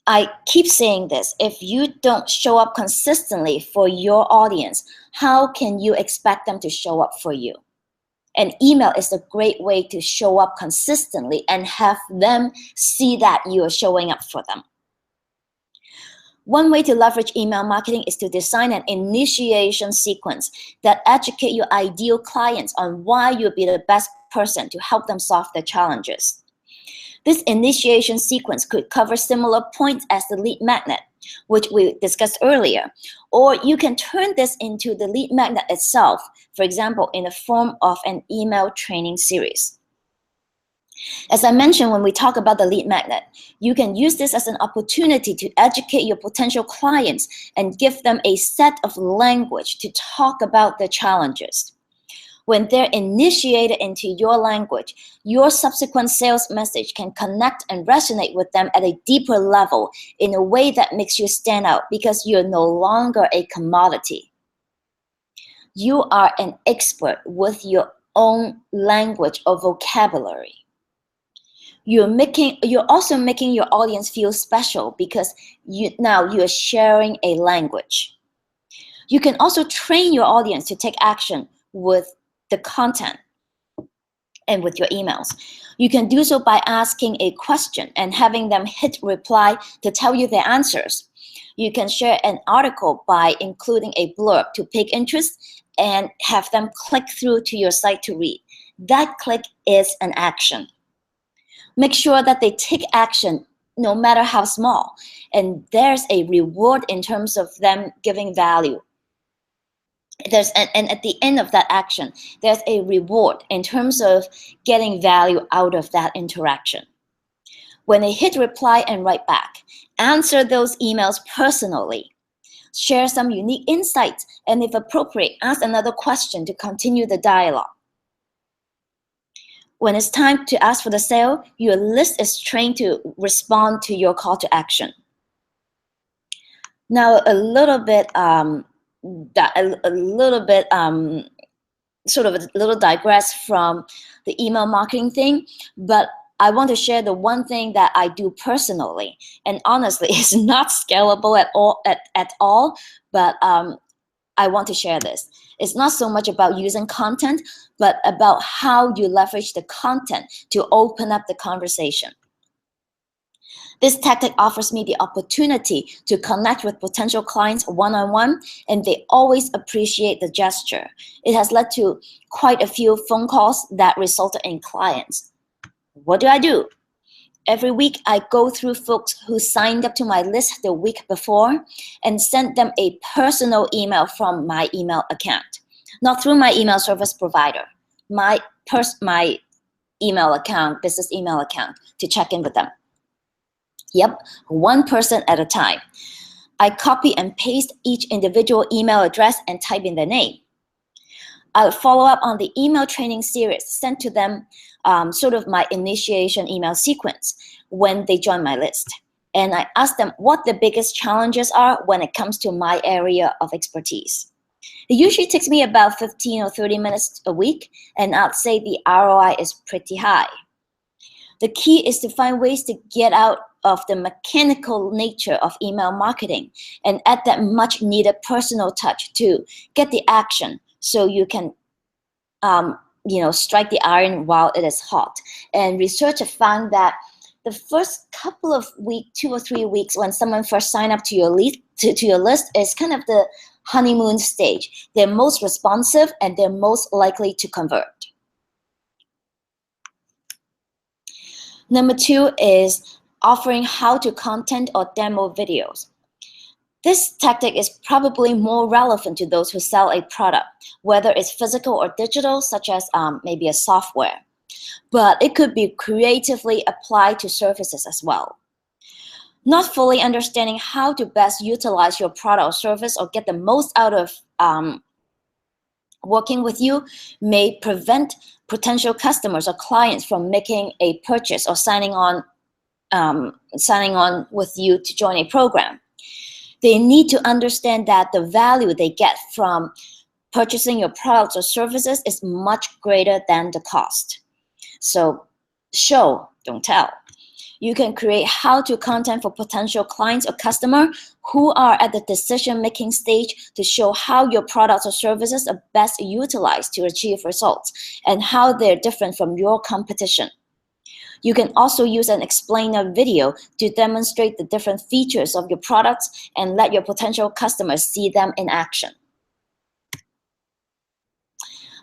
I keep saying this, if you don't show up consistently for your audience, how can you expect them to show up for you? And email is a great way to show up consistently and have them see that you are showing up for them. One way to leverage email marketing is to design an initiation sequence that educates your ideal clients on why you'll be the best person to help them solve their challenges. This initiation sequence could cover similar points as the lead magnet, which we discussed earlier, or you can turn this into the lead magnet itself, for example, in the form of an email training series. As I mentioned when we talk about the lead magnet, you can use this as an opportunity to educate your potential clients and give them a set of language to talk about their challenges. When they're initiated into your language, your subsequent sales message can connect and resonate with them at a deeper level in a way that makes you stand out because you're no longer a commodity. You are an expert with your own language or vocabulary. You're also making your audience feel special because now you're sharing a language. You can also train your audience to take action with the content. and with your emails. You can do so by asking a question and having them hit reply to tell you their answers. You can share an article by including a blurb to pique interest and have them click through to your site to read. That click is an action. Make sure that they take action no matter how small, and there's a reward in terms of them giving value. And at the end of that action, there's a reward in terms of getting value out of that interaction. When they hit reply and write back, answer those emails personally. Share some unique insights, and if appropriate, ask another question to continue the dialogue. When it's time to ask for the sale, your list is trained to respond to your call to action. Now, sort of a little digress from the email marketing thing, but I want to share the one thing that I do personally, and honestly, it's not scalable at all. But I want to share this. It's not so much about using content, but about how you leverage the content to open up the conversation. This tactic offers me the opportunity to connect with potential clients one-on-one, and they always appreciate the gesture. It has led to quite a few phone calls that resulted in clients. What do? Every week, I go through folks who signed up to my list the week before and send them a personal email from my email account, not through my email service provider, my email account, business email account, to check in with them. Yep, one person at a time. I copy and paste each individual email address and type in their name. I'll follow up on the email training series sent to them, sort of my initiation email sequence when they join my list. And I ask them what the biggest challenges are when it comes to my area of expertise. It usually takes me about 15 or 30 minutes a week, and I'd say the ROI is pretty high. The key is to find ways to get out of the mechanical nature of email marketing and add that much needed personal touch to get the action so you can strike the iron while it is hot. And research have found that the first couple of weeks, 2 or 3 weeks, when someone first sign up to your list, is kind of the honeymoon stage. They're most responsive and they're most likely to convert. Number 2 is offering how-to content or demo videos. This tactic is probably more relevant to those who sell a product, whether it's physical or digital, such as maybe a software. But it could be creatively applied to services as well. Not fully understanding how to best utilize your product or service or get the most out of working with you may prevent potential customers or clients from making a purchase or signing on with you to join a program. They need to understand that the value they get from purchasing your products or services is much greater than the cost. So show, don't tell. You can create how-to content for potential clients or customers who are at the decision-making stage to show how your products or services are best utilized to achieve results and how they're different from your competition. You can also use an explainer video to demonstrate the different features of your products and let your potential customers see them in action.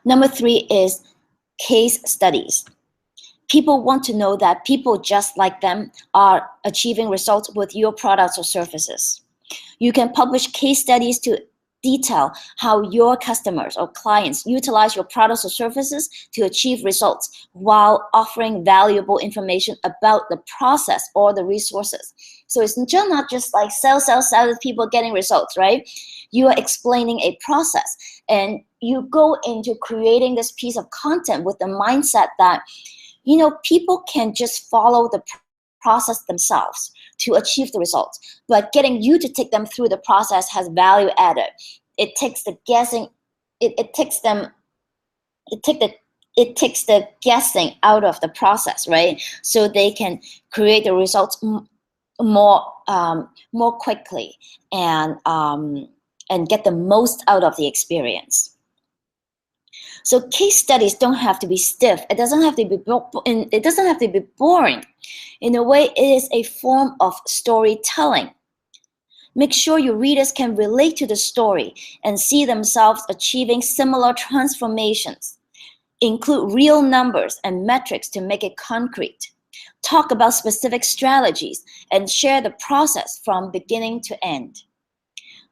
Number 3 is case studies. People want to know that people just like them are achieving results with your products or services. You can publish case studies to detail how your customers or clients utilize your products or services to achieve results while offering valuable information about the process or the resources. So it's not just like sell with people getting results, right? You are explaining a process, and you go into creating this piece of content with the mindset that people can just follow the process themselves to achieve the results, but getting you to take them through the process has value added. It takes the guessing, it takes the guessing out of the process, right? So they can create the results more quickly and get the most out of the experience. So case studies don't have to be stiff. It doesn't have to be boring. In a way, it is a form of storytelling. Make sure your readers can relate to the story and see themselves achieving similar transformations. Include real numbers and metrics to make it concrete. Talk about specific strategies and share the process from beginning to end.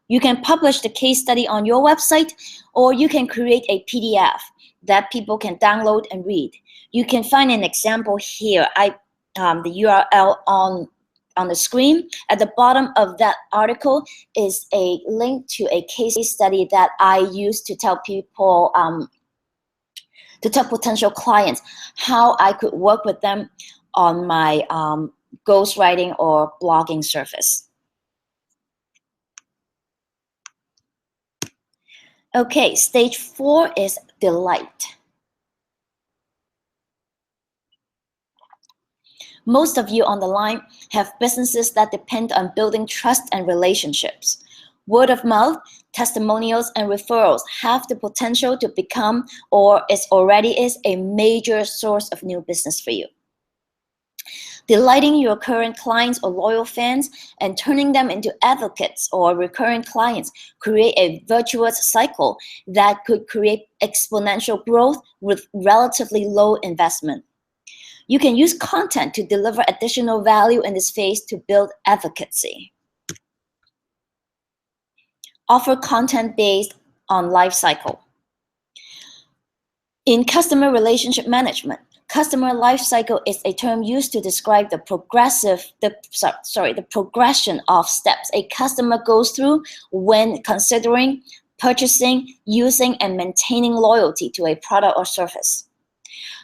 You can publish the case study on your website, or you can create a PDF that people can download and read. You can find an example here. The URL on the screen. At the bottom of that article is a link to a case study that I use to tell people, to tell potential clients how I could work with them on my ghostwriting or blogging service. Okay, stage 4 is delight. Most of you on the line have businesses that depend on building trust and relationships. Word of mouth, testimonials, and referrals have the potential to become, or it already is, a major source of new business for you. Delighting your current clients or loyal fans and turning them into advocates or recurring clients create a virtuous cycle that could create exponential growth with relatively low investment. You can use content to deliver additional value in this phase to build advocacy. Offer content based on life cycle. In customer relationship management, customer life cycle is a term used to describe the progression of steps a customer goes through when considering, purchasing, using, and maintaining loyalty to a product or service.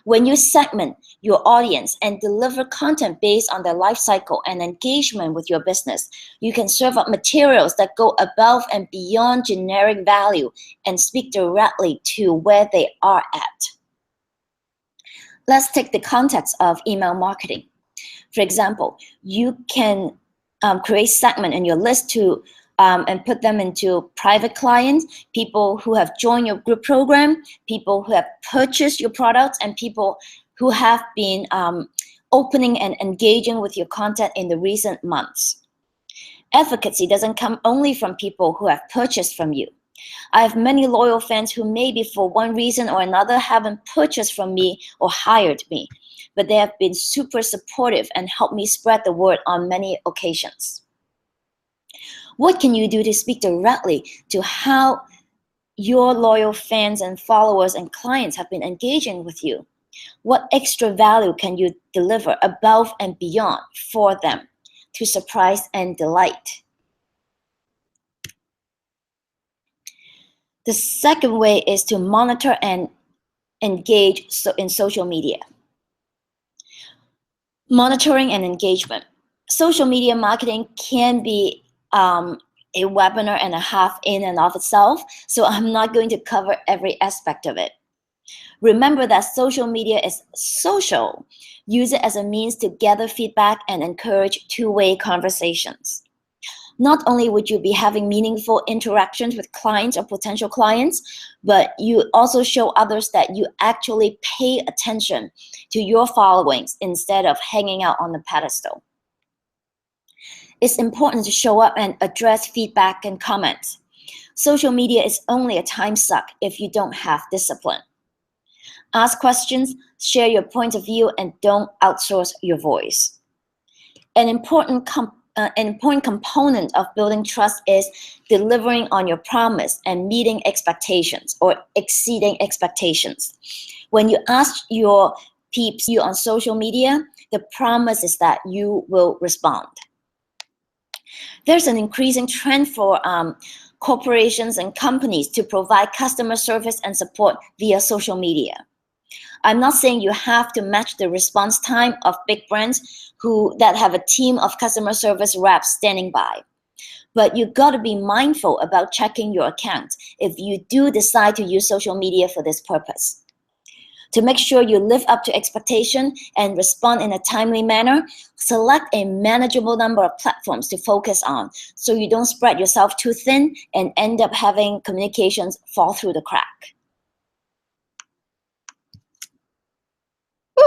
When you segment your audience and deliver content based on their life cycle and engagement with your business, you can serve up materials that go above and beyond generic value and speak directly to where they are at. Let's take the context of email marketing. For example, you can create segment in your list to and put them into private clients, people who have joined your group program, people who have purchased your products, and people who have been opening and engaging with your content in the recent months. Advocacy doesn't come only from people who have purchased from you. I have many loyal fans who maybe for one reason or another haven't purchased from me or hired me, but they have been super supportive and helped me spread the word on many occasions. What can you do to speak directly to how your loyal fans and followers and clients have been engaging with you? What extra value can you deliver above and beyond for them to surprise and delight? The second way is to monitor and engage in social media. Monitoring and engagement. Social media marketing can be a webinar and a half in and of itself, so I'm not going to cover every aspect of it. Remember that social media is social. Use it as a means to gather feedback and encourage two-way conversations. Not only would you be having meaningful interactions with clients or potential clients, but you also show others that you actually pay attention to your followings instead of hanging out on the pedestal. It's important to show up and address feedback and comments. Social media is only a time suck if you don't have discipline. Ask questions, share your point of view, and don't outsource your voice. An important component of building trust is delivering on your promise and meeting expectations or exceeding expectations. When you ask your peeps you on social media, the promise is that you will respond. There's an increasing trend for corporations and companies to provide customer service and support via social media. I'm not saying you have to match the response time of big brands that have a team of customer service reps standing by. But you got to be mindful about checking your account if you do decide to use social media for this purpose. To make sure you live up to expectation and respond in a timely manner, select a manageable number of platforms to focus on so you don't spread yourself too thin and end up having communications fall through the crack.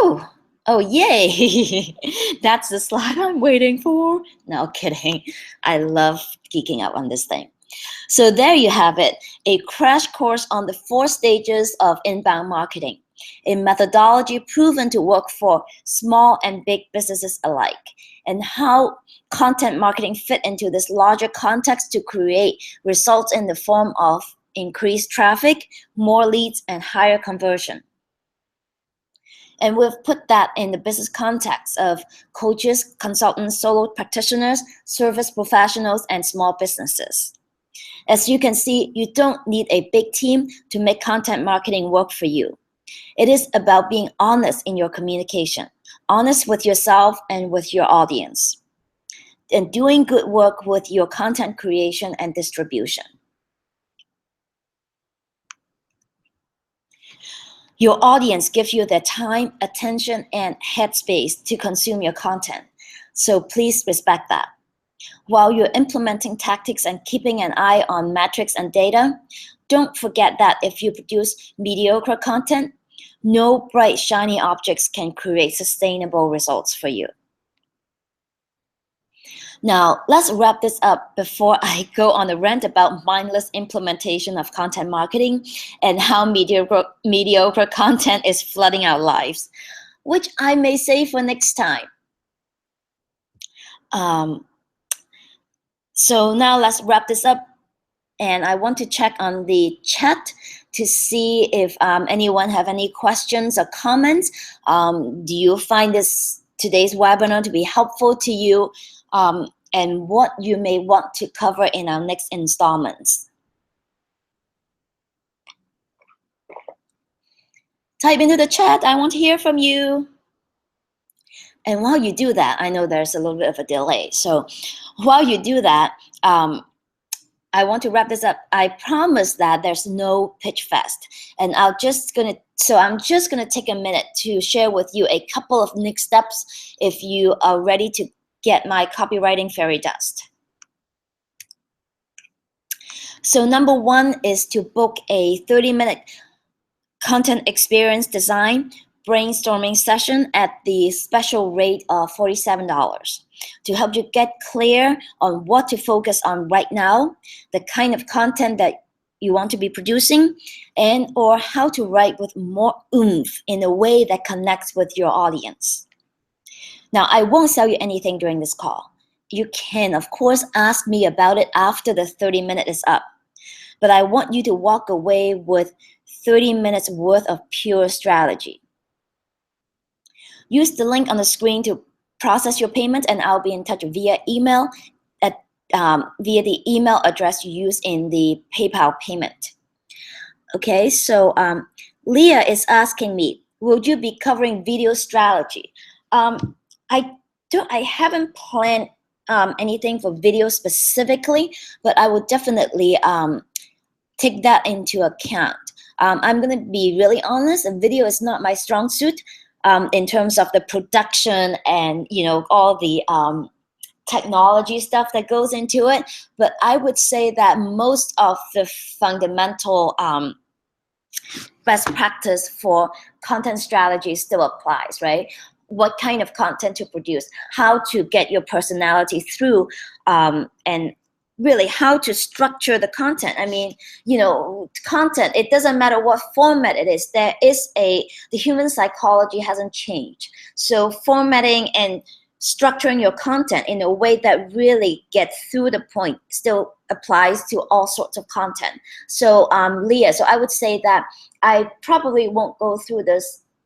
Woo! Oh, yay! That's the slide I'm waiting for. No kidding. I love geeking out on this thing. So there you have it, a crash course on the 4 stages of inbound marketing, a methodology proven to work for small and big businesses alike, and how content marketing fit into this larger context to create results in the form of increased traffic, more leads, and higher conversion. And we've put that in the business context of coaches, consultants, solo practitioners, service professionals, and small businesses. As you can see, you don't need a big team to make content marketing work for you. It is about being honest in your communication, honest with yourself and with your audience, and doing good work with your content creation and distribution. Your audience gives you their time, attention, and headspace to consume your content. So please respect that. While you're implementing tactics and keeping an eye on metrics and data, don't forget that if you produce mediocre content, no bright, shiny objects can create sustainable results for you. Now, let's wrap this up before I go on a rant about mindless implementation of content marketing and how mediocre content is flooding our lives, which I may save for next time. So now let's wrap this up. And I want to check on the chat to see if anyone have any questions or comments. Do you find today's webinar to be helpful to you? And what you may want to cover in our next installments. Type into the chat, I want to hear from you. And while you do that, I know there's a little bit of a delay. So while you do that, I want to wrap this up. I promise that there's no pitch fest. And I'm just gonna take a minute to share with you a couple of next steps if you are ready to get my copywriting fairy dust. So number 1 is to book a 30-minute content experience design brainstorming session at the special rate of $47 to help you get clear on what to focus on right now, the kind of content that you want to be producing, and or how to write with more oomph in a way that connects with your audience. Now, I won't sell you anything during this call. You can, of course, ask me about it after the 30 minutes is up. But I want you to walk away with 30 minutes worth of pure strategy. Use the link on the screen to process your payment, and I'll be in touch via email via the email address you use in the PayPal payment. Okay, so Leah is asking me, will you be covering video strategy? I haven't planned anything for video specifically, but I would definitely take that into account. I'm going to be really honest, video is not my strong suit in terms of the production and all the technology stuff that goes into it. But I would say that most of the fundamental best practice for content strategy still applies, right? What kind of content to produce, how to get your personality through, and really how to structure the content. I mean, content, it doesn't matter what format it is. The human psychology hasn't changed. So formatting and structuring your content in a way that really gets through the point still applies to all sorts of content. So Leah, so I would say that I probably won't go through the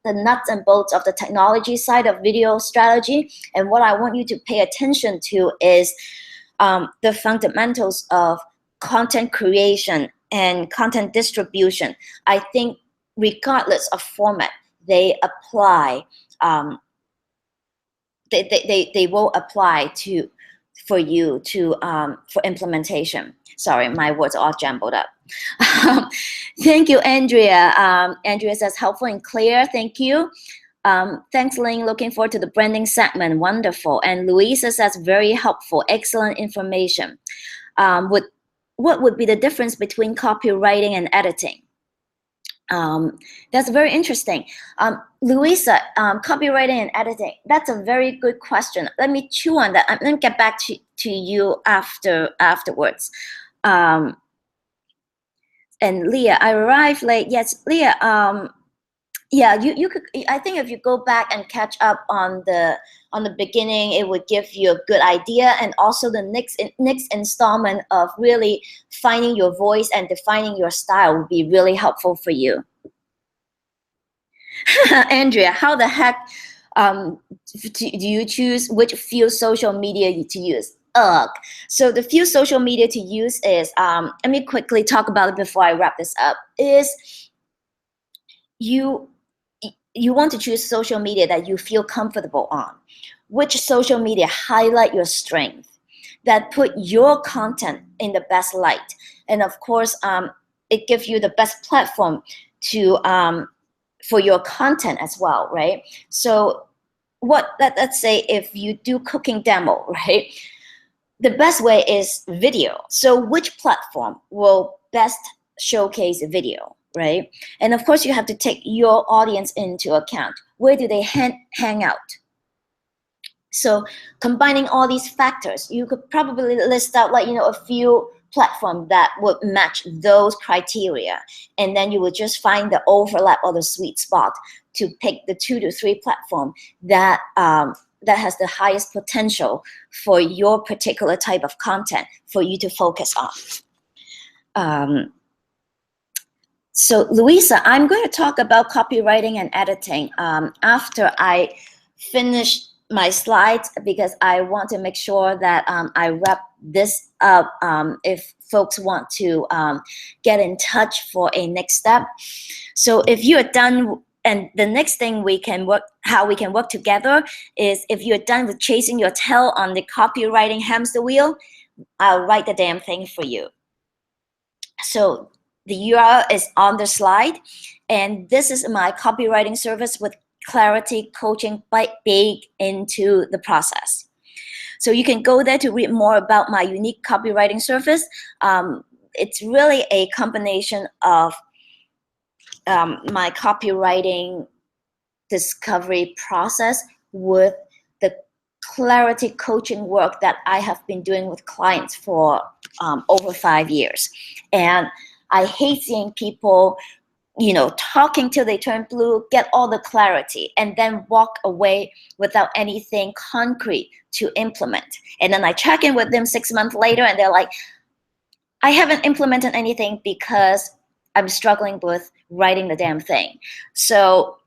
nuts and bolts of the technology side of video strategy. And what I want you to pay attention to is the fundamentals of content creation and content distribution. I think regardless of format, they apply. They will apply for you for implementation. Sorry, my words are all jumbled up. Thank you, Andrea. Andrea says helpful and clear. Thank you. Thanks, Ling. Looking forward to the branding segment. Wonderful. And Louisa says very helpful. Excellent information. What would be the difference between copywriting and editing? That's very interesting. Louisa, copywriting and editing, that's a very good question. Let me chew on that. Let me get back to you afterwards. And Leah, I arrived late. Yes, Leah, yeah, you could, I think if you go back and catch up on the beginning, it would give you a good idea, and also the next installment of really finding your voice and defining your style would be really helpful for you. Andrea, how the heck do you choose which few social media to use? Ugh. So the few social media to use is, let me quickly talk about it before I wrap this up, is you want to choose social media that you feel comfortable on. Which social media highlight your strength, that put your content in the best light. And of course, it gives you the best platform to for your content as well, right? So let's say if you do cooking demo, right? The best way is video. So which platform will best showcase a video, right? And of course, you have to take your audience into account. Where do they hang out? So combining all these factors, you could probably list out like, a few platforms that would match those criteria. And then you would just find the overlap or the sweet spot to pick the 2 to 3 platforms that that has the highest potential for your particular type of content for you to focus on. So Louisa, I'm going to talk about copywriting and editing after I finish my slides, because I want to make sure that I wrap this up if folks want to get in touch for a next step. So if you are done, and the next thing how we can work together is, if you're done with chasing your tail on the copywriting hamster wheel, I'll write the damn thing for you. So the URL is on the slide, and this is my copywriting service with Clarity Coaching baked into the process. So you can go there to read more about my unique copywriting service. It's really a combination of my copywriting discovery process with the Clarity coaching work that I have been doing with clients for over 5 years. And I hate seeing people talking till they turn blue, get all the clarity, and then walk away without anything concrete to implement. And then I check in with them 6 months later, and they're like, I haven't implemented anything because I'm struggling with writing the damn thing. So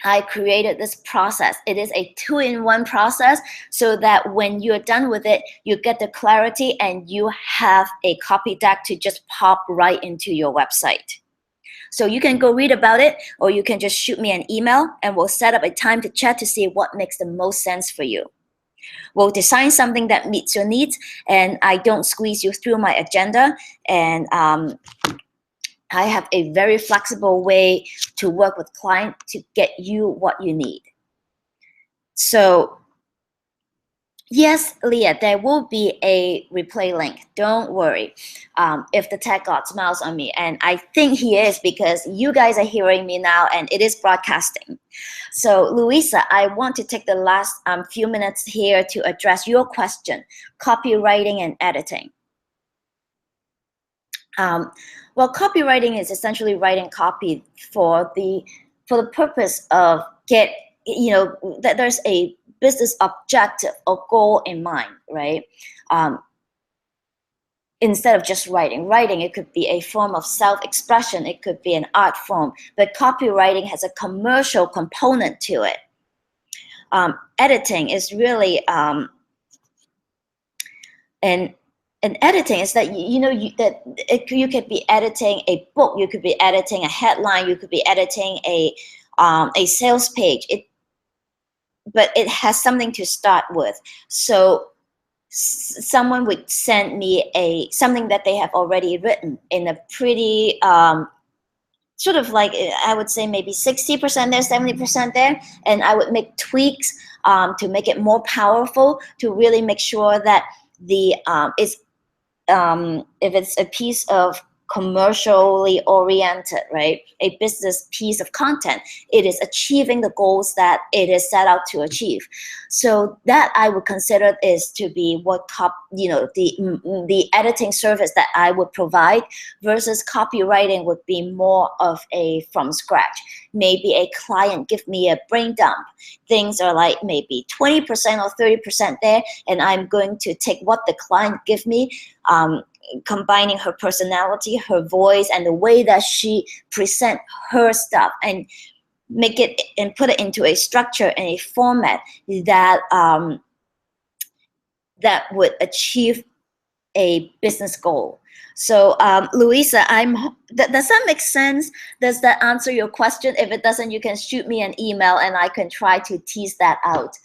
I created this process. It is a 2-in-1 process, so that when you're done with it, you get the clarity and you have a copy deck to just pop right into your website. So you can go read about it, or you can just shoot me an email, and we'll set up a time to chat to see what makes the most sense for you. We'll design something that meets your needs, and I don't squeeze you through my agenda. And I have a very flexible way to work with clients to get you what you need. So yes, Leah, there will be a replay link. Don't worry. If the tech god smiles on me, and I think he is, because you guys are hearing me now and it is broadcasting. So Louisa, I want to take the last few minutes here to address your question, copywriting and editing. Well, copywriting is essentially writing copy for the purpose of that there's a business objective or goal in mind, right? Instead of just writing, it could be a form of self-expression. It could be an art form, but copywriting has a commercial component to it. Editing is really and editing is that you could be editing a book, you could be editing a headline, you could be editing a sales page. But it has something to start with. So someone would send me something that they have already written in a pretty sort of like, I would say maybe 60% there, 70% there, and I would make tweaks to make it more powerful, to really make sure that if it's a piece of commercially oriented, right? A business piece of content. It is achieving the goals that it is set out to achieve. So that I would consider is to be what the editing service that I would provide, versus copywriting would be more of a from scratch. Maybe a client give me a brain dump. Things are like maybe 20% or 30% there, and I'm going to take what the client give me, combining her personality, her voice, and the way that she present her stuff, and make it and put it into a structure and a format that that would achieve a business goal. So Louisa, does that make sense? Does that answer your question? If it doesn't, you can shoot me an email and I can try to tease that out.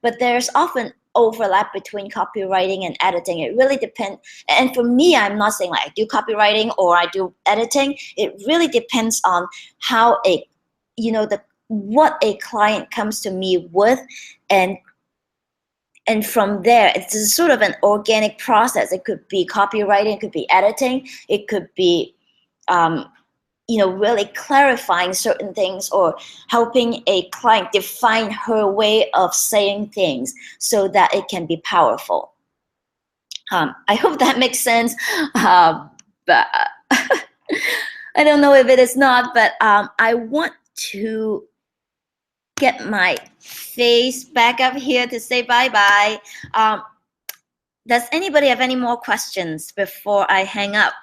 But there's often overlap between copywriting and editing. It really depends. And for me, I'm not saying like I do copywriting or I do editing. It really depends on how what a client comes to me with, and from there, it's sort of an organic process. It could be copywriting, it could be editing, it could be, really clarifying certain things or helping a client define her way of saying things so that it can be powerful. I hope that makes sense, but I don't know if it is not, but I want to get my face back up here to say bye-bye. Does anybody have any more questions before I hang up?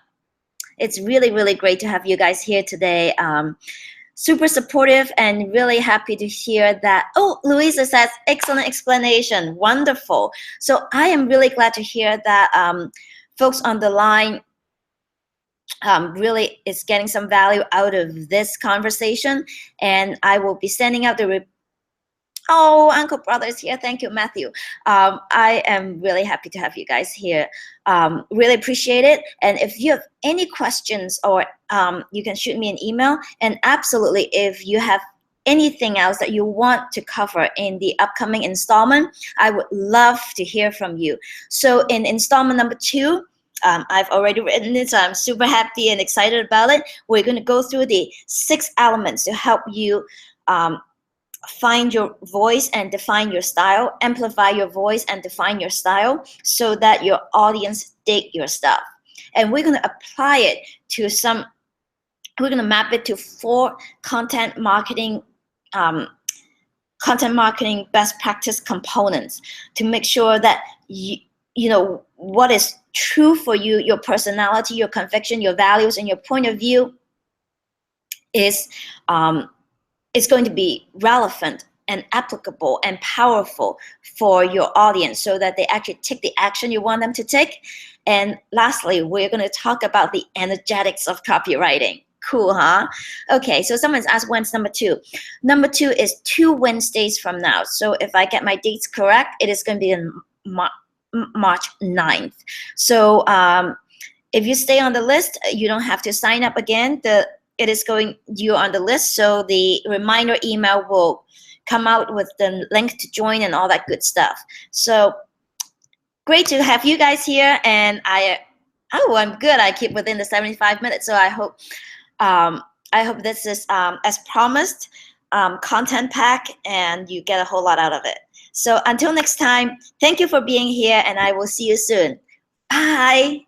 It's really, really great to have you guys here today. Super supportive and really happy to hear that. Oh, Louisa says, excellent explanation. Wonderful. So I am really glad to hear that folks on the line really is getting some value out of this conversation, and I will be sending out the Oh, Uncle Brother is here. Thank you, Matthew. I am really happy to have you guys here. Really appreciate it. And if you have any questions, or you can shoot me an email. And absolutely, if you have anything else that you want to cover in the upcoming installment, I would love to hear from you. So in installment number 2, I've already written it, so I'm super happy and excited about it. We're going to go through the 6 elements to help you find your voice and define your style, amplify your voice and define your style so that your audience dig your stuff. And we're going to apply it to we're going to map it to 4 content marketing best practice components to make sure that you know what is true for you, your personality, your conviction, your values, and your point of view is going to be relevant and applicable and powerful for your audience so that they actually take the action you want them to take. And lastly, we're going to talk about the energetics of copywriting. Cool, huh? Okay, so someone's asked when's number 2. Number 2 is 2 Wednesdays from now. So if I get my dates correct, it is going to be in March 9th. So if you stay on the list, you don't have to sign up again. It is going, you're on the list, so the reminder email will come out with the link to join and all that good stuff. So great to have you guys here, and I'm good. I keep within the 75 minutes, so I hope this is as promised, content pack, and you get a whole lot out of it. So until next time, thank you for being here, and I will see you soon. Bye.